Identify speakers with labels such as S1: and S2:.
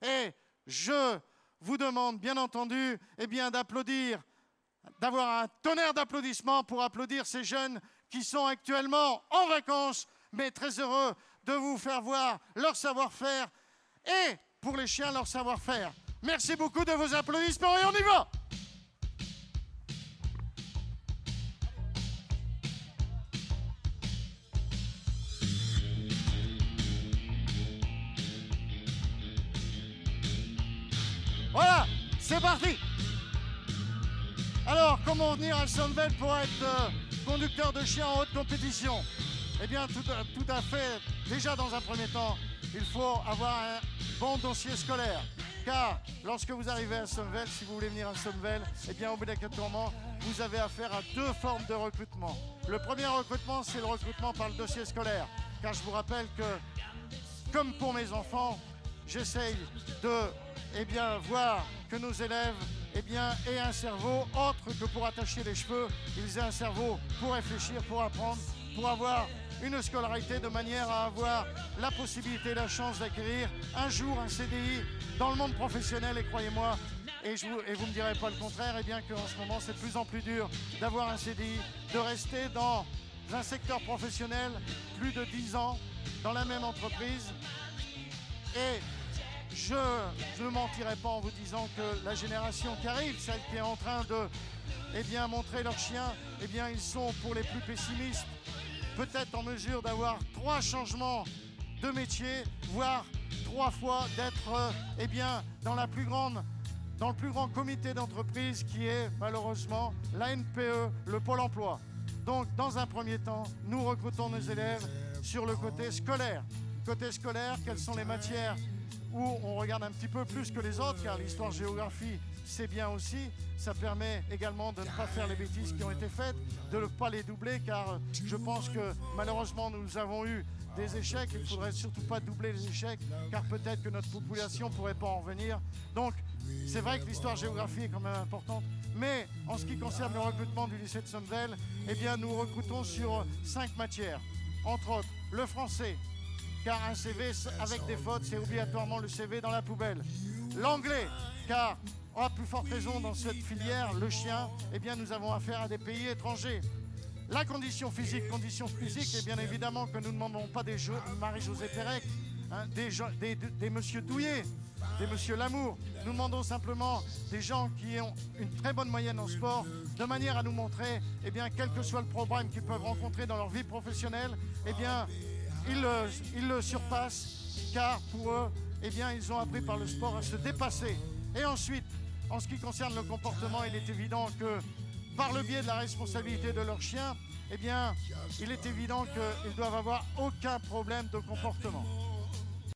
S1: Et je vous demande, bien entendu, eh bien, d'applaudir, d'avoir un tonnerre d'applaudissements pour applaudir ces jeunes qui sont actuellement en vacances, mais très heureux de vous faire voir leur savoir-faire et, pour les chiens, leur savoir-faire. Merci beaucoup de vos applaudissements et on y va! Voilà, c'est parti! Alors, comment venir à Sommevel pour être conducteur de chien en haute compétition? Eh bien, tout à fait. Déjà, dans un premier temps, il faut avoir un bon dossier scolaire. Car lorsque vous arrivez à Sommevel, si vous voulez venir à Sommevel, eh bien, obligatoirement, vous avez affaire à deux formes de recrutement. Le premier recrutement, c'est le recrutement par le dossier scolaire. Car je vous rappelle que, comme pour mes enfants, j'essaye de voir que nos élèves aient un cerveau autre que pour attacher les cheveux. Ils aient un cerveau pour réfléchir, pour apprendre, pour avoir une scolarité de manière à avoir la possibilité, la chance d'acquérir un jour un CDI dans le monde professionnel. Et croyez-moi, et vous ne me direz pas le contraire, eh bien qu'en ce moment c'est de plus en plus dur d'avoir un CDI, de rester dans un secteur professionnel plus de 10 ans dans la même entreprise. Et je ne mentirai pas en vous disant que la génération qui arrive, celle qui est en train de montrer leurs chiens, ils sont pour les plus pessimistes peut-être en mesure d'avoir 3 changements de métier, voire 3 fois d'être dans le plus grand comité d'entreprise qui est malheureusement la NPE, le Pôle emploi. Donc dans un premier temps, nous recrutons nos élèves sur le côté scolaire. Côté scolaire, quelles sont les matières où on regarde un petit peu plus que les autres, car l'histoire-géographie, c'est bien aussi. Ça permet également de ne pas faire les bêtises qui ont été faites, de ne pas les doubler, car je pense que malheureusement, nous avons eu des échecs. Il ne faudrait surtout pas doubler les échecs, car peut-être que notre population ne pourrait pas en revenir. Donc, c'est vrai que l'histoire-géographie est quand même importante. Mais en ce qui concerne le recrutement du lycée de Sommevel, nous recrutons sur 5 matières. Entre autres, le français, car un CV avec des fautes, c'est obligatoirement le CV dans la poubelle. L'anglais, car à plus forte raison dans cette filière, le chien, nous avons affaire à des pays étrangers. La condition physique, et bien évidemment que nous ne demandons pas des Marie-Josée Pérec, des Monsieur Douillet, des Monsieur Lamour. Nous demandons simplement des gens qui ont une très bonne moyenne en sport, de manière à nous montrer, quel que soit le problème qu'ils peuvent rencontrer dans leur vie professionnelle, ils le surpassent, car pour eux, ils ont appris par le sport à se dépasser. Et ensuite, en ce qui concerne le comportement, il est évident que par le biais de la responsabilité de leur chien, il est évident qu'ils ne doivent avoir aucun problème de comportement.